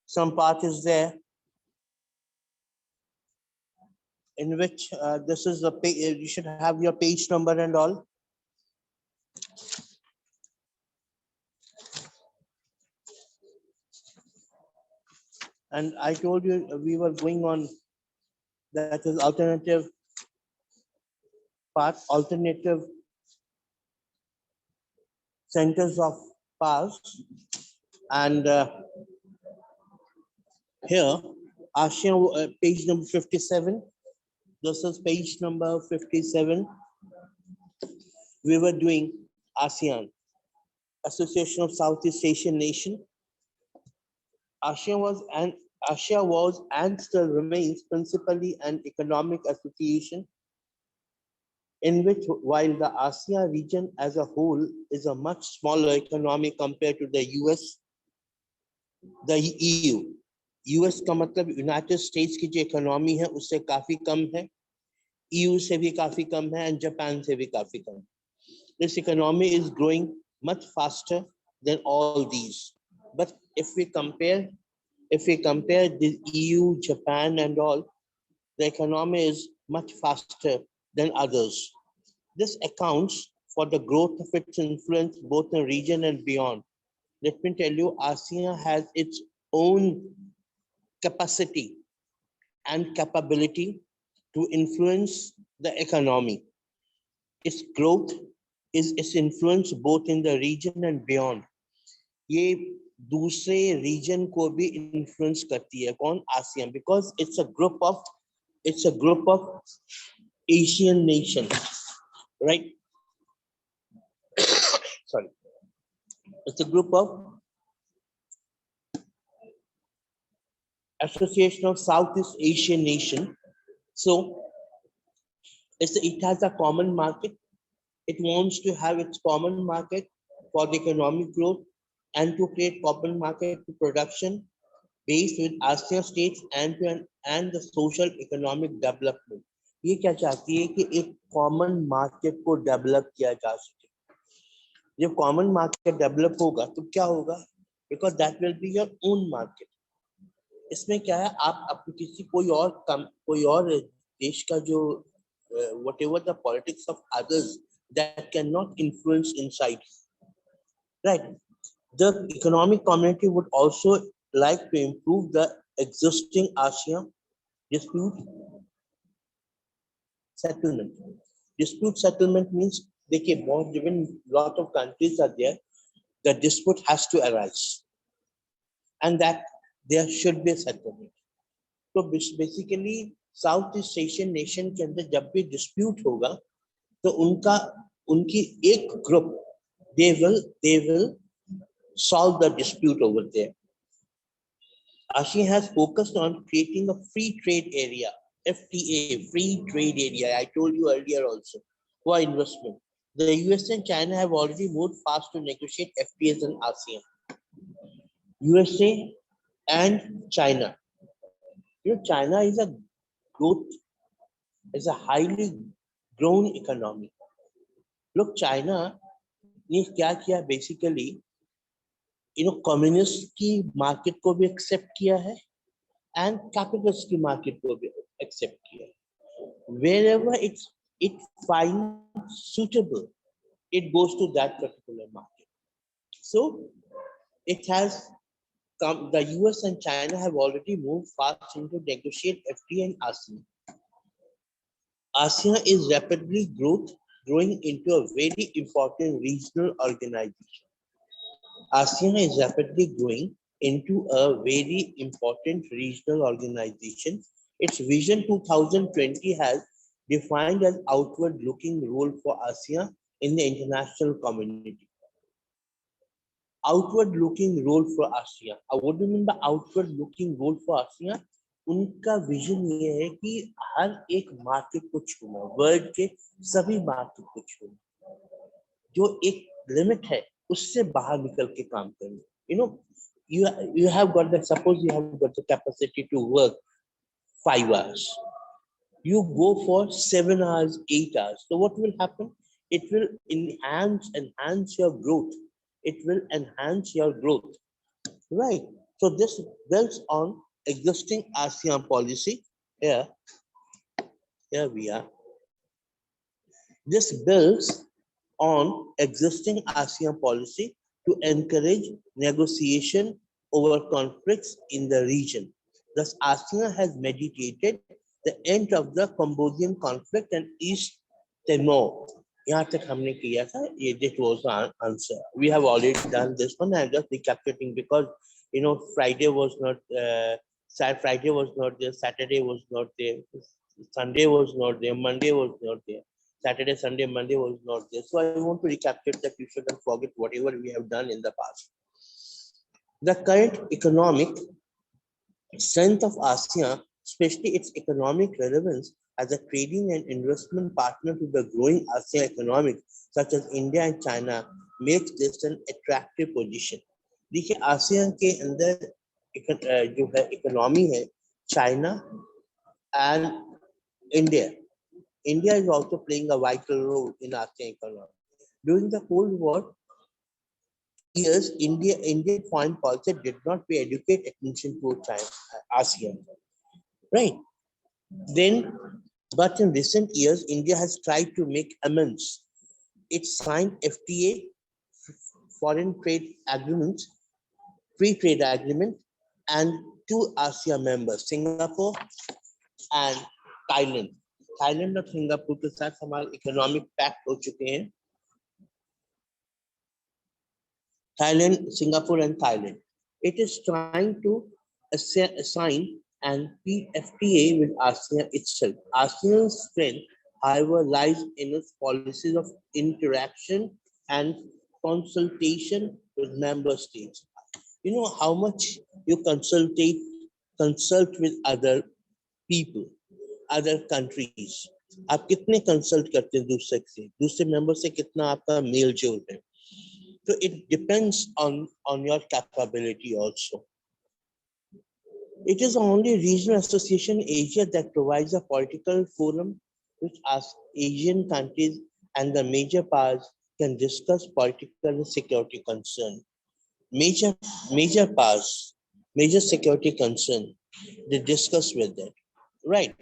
some part is there in which this is the page. You should have your page number and all. And I told you we were going on, that is alternative part, alternative centers of powers. And here, ASEAN, page number 57. This is page number 57. We were doing ASEAN, Association of Southeast Asian Nation. Asia was and still remains principally an economic association in which, while the ASEAN region as a whole is a much smaller economy compared to the US, the EU. US का मतलब United States की जो economy है उससे काफी कम है, EU से भी काफी कम है, and Japan से भी काफी कम. This economy is growing much faster than all these. But if we compare the EU, Japan, and all, the economy is much faster than others. This accounts for the growth of its influence both in region and beyond. Let me tell you, ASEAN has its own capacity and capability to influence the economy. Its growth is its influence both in the region and beyond. ये दूसरे region को भी influence करती है. कौन? ASEAN, because it's a group of Asian nations, right? Sorry, it's a group of Association of Southeast Asian Nation. So it has a common market. It wants to have its common market for the economic growth and to create common market to production based with ASEAN states and the social economic development. ये क्या चाहती है कि एक common market को develop किया जा सके. जब common market develop होगा तो क्या होगा? Because that will be your own market. इसमें क्या है, आप किसी कोई और देश का जो whatever the politics of others that cannot influence inside, right? The economic community would also like to improve the existing ASEAN dispute settlement. Dispute settlement means given lot of countries are there, the dispute has to arise, and that there should be a settlement. So basically, Southeast Asian nation के अंदर जब भी dispute होगा, तो उनकी एक group they will solve the dispute over there. ASEAN has focused on creating a free trade area, FTA, free trade area. I told you earlier also, for investment. The US and China have already moved fast to negotiate FTAs in ASEAN. USA and China. You know, China is a highly grown economy. Look, China ने क्या किया basically, communist की market को भी accept किया है and capitalist की market को भी accept किया है. Wherever it finds suitable, it goes to that particular market. So it has come. The US and China have already moved fast into negotiate FTA and ASEAN. ASEAN is rapidly growing into a very important regional organization. ASEAN is rapidly growing into a very important regional organization. Its Vision 2020 has defined an outward-looking role for ASEAN in the international community. Outward-looking role for ASEAN. What do you mean by outward-looking role for ASEAN? उनका vision ये है कि हर एक market को छूना, world के सभी market को छूना, जो एक लिमिट है उससे बाहर निकल के काम करना. You have got the, suppose you have got the capacity to work 5 hours, you go for 7 hours, 8 hours. So what will happen? It will enhance your growth. It will enhance your growth, right? So this builds on existing ASEAN policy. Here, here we are. This builds on existing ASEAN policy to encourage negotiation over conflicts in the region. Thus, ASEAN has meditated the end of the Cambodian conflict and East Timor. यहाँ तक हमने किया था, this was the answer. We have already done this one. I'm just recapitulating because Friday was not Friday was not there, Saturday was not there, Sunday was not there, Monday was not there. Saturday, Sunday, Monday was not there. So I want to recapitulate that you shouldn't forget whatever we have done in the past. The current economic strength of ASEAN, especially its economic relevance as a trading and investment partner to the growing ASEAN economic, such as India and China, makes this an attractive position. देखिए ASEAN के अंदर जो है economy है China and India. India is also playing a vital role in ASEAN economy. During the Cold War years, Indian foreign policy did not pay adequate attention to China, ASEAN, right? But in recent years, India has tried to make amends. It signed FTA, foreign trade agreements, free trade agreement, and 2 ASEAN members, Singapore and Thailand. Thailand और Singapore के साथ हमारे economic pact हो चुके हैं. Thailand, Singapore, and Thailand. It is trying to assign an FTA with ASEAN itself. ASEAN's strength, however, lies in its policies of interaction and consultation with member states. You know how much you consult with other people, other countries. आप कितने consult करते हैं दूसरे member से कितना आपका mail जोल है. So it depends on your capability also. It is the only regional association in Asia that provides a political forum which Asian countries and the major powers can discuss political and security concern. Major powers, major security concern, they discuss with them, right?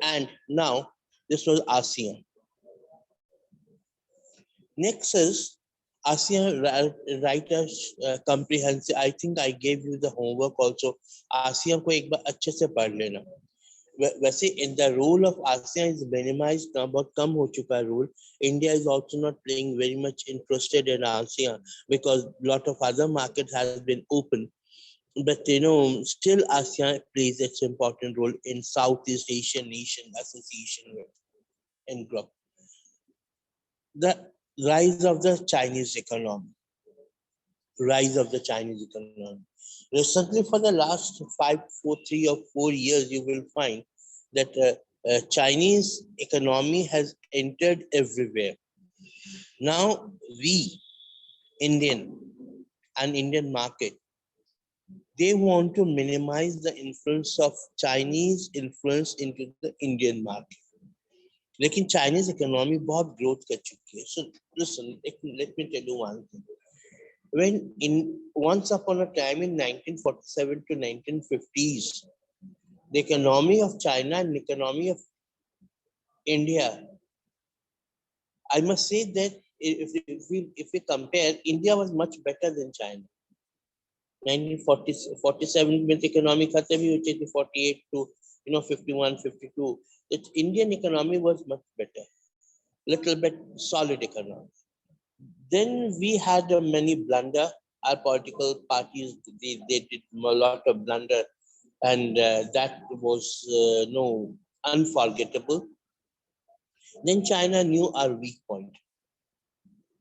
And now this was ASEAN. Next is ASEAN writers comprehensive. I think I gave you the homework also. ASEAN को एक बार अच्छे से पढ़ लेना. वैसे in the role of ASEAN is minimized now, बहुत कम हो चुका है role. India is also not playing very much interested in ASEAN because lot of other markets has been open. But still ASEAN plays its important role in Southeast Asian Nation Association and group. The rise of the Chinese economy. Rise of the Chinese economy. Recently, for the last 3 or 4 years, you will find that Chinese economy has entered everywhere. Now, we, Indian market, they want to minimize the influence of Chinese influence into the Indian market. लेकिन Chinese economy बहुत growth कर चुकी है. So listen, let me tell you one thing. When once upon a time in 1947 to 1950s, the economy of China and the economy of India, I must say that if we compare, India was much better than China. 1947 में economy खत्म ही हुई थी 48 to 51, 52. The Indian economy was much better, little bit solid economy. Then we had many blunder. Our political parties they did a lot of blunder, and that was unforgettable. Then China knew our weak point,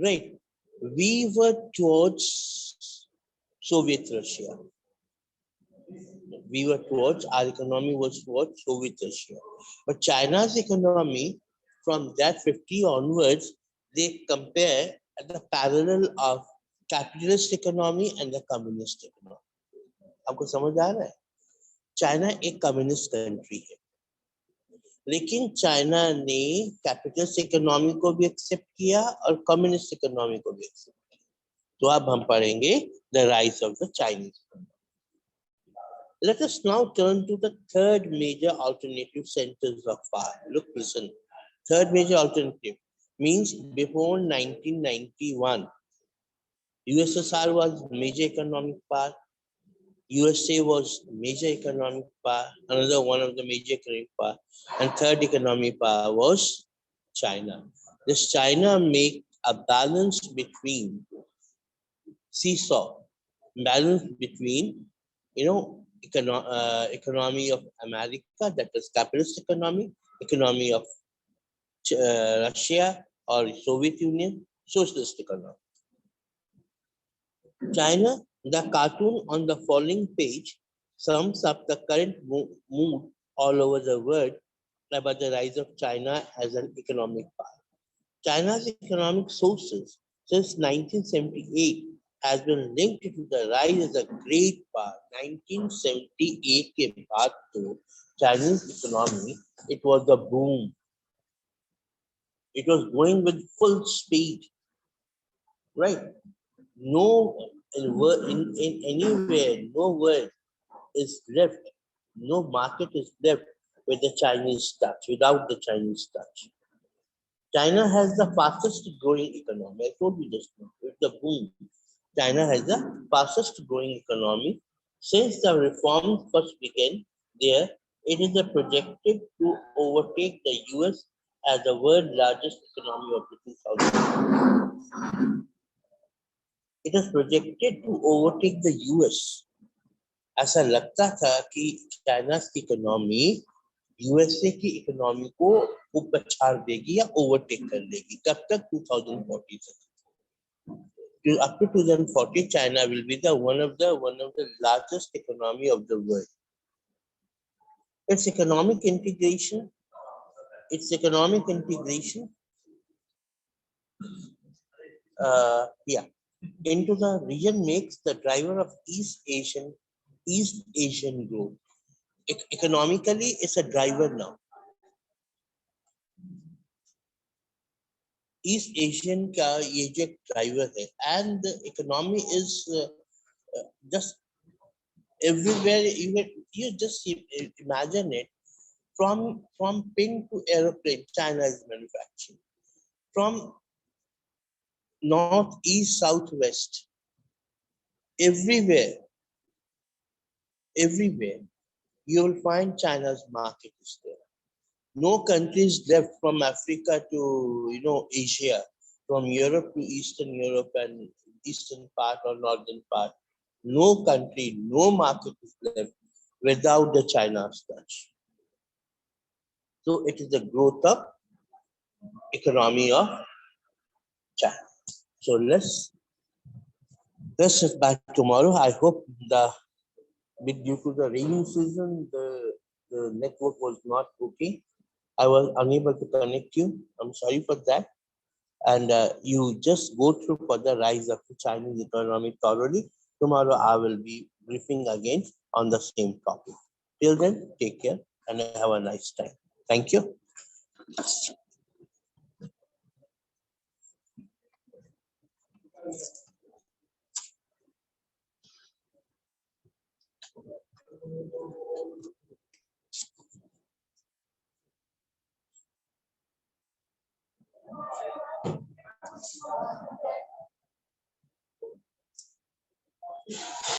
right? We were towards Soviet Russia. Our economy was towards Soviet Russia. But China's economy, from that 50 onwards, they compare at the parallel of capitalist economy and the communist economy. आपको समझ आ रहा है? China एक communist country है, लेकिन China ने capitalist economy को भी एक्सेप्ट किया और कम्युनिस्ट इकोनॉमी को भी एक्सेप्ट किया. तो अब हम पढ़ेंगे the rise of the Chinese. Let us now turn to the third major alternative centers of power. Look, listen. Third major alternative means before 1991, USSR was major economic power. USA was major economic power, another one of the major economic power, and third economic power was China. This China make a balance between seesaw, balance between economy of America, that is capitalist economy, economy of Russia or Soviet Union, socialist economy. China, the cartoon on the following page sums up the current mood all over the world about the rise of China as an economic power. China's economic sources since 1978 has been linked to the rise as a great power. 1978 के बाद तो Chinese economy, it was the boom. It was going with full speed, right? No in anywhere, no word is left, no market is left with the Chinese touch, without the Chinese touch. China has the fastest growing economy. I told you just now, with the boom. China has the fastest growing economy. Since the reforms first began there, it is projected to overtake the US as the world's largest economy of the 2000s. It is projected to overtake the US. ऐसा लगता था कि China की economy USA की economy को उपछाड़ देगी या overtake कर लेगी. कब तक? 2040 तक. Up to 2040, China will be the one of the largest economy of the world. Its economic integration into the region makes the driver of East Asian growth. Economically, it's a driver now. East Asian का ये जो driver है, and the economy is just everywhere. You just imagine it. From pin to aeroplane, China is manufacturing. From north, east, south, west, everywhere, you will find China's market is there. No countries left from Africa to Asia, from Europe to Eastern Europe and eastern part or northern part. No country, no market is left without the China's touch. So it is the growth of economy of China. So let's sit back tomorrow. I hope due to the rainy season, the network was not okay. I was unable to connect you. I'm sorry for that. And you just go through for the rise of the Chinese economy thoroughly. Tomorrow I will be briefing again on the same topic. Till then, take care and have a nice time. Thank you.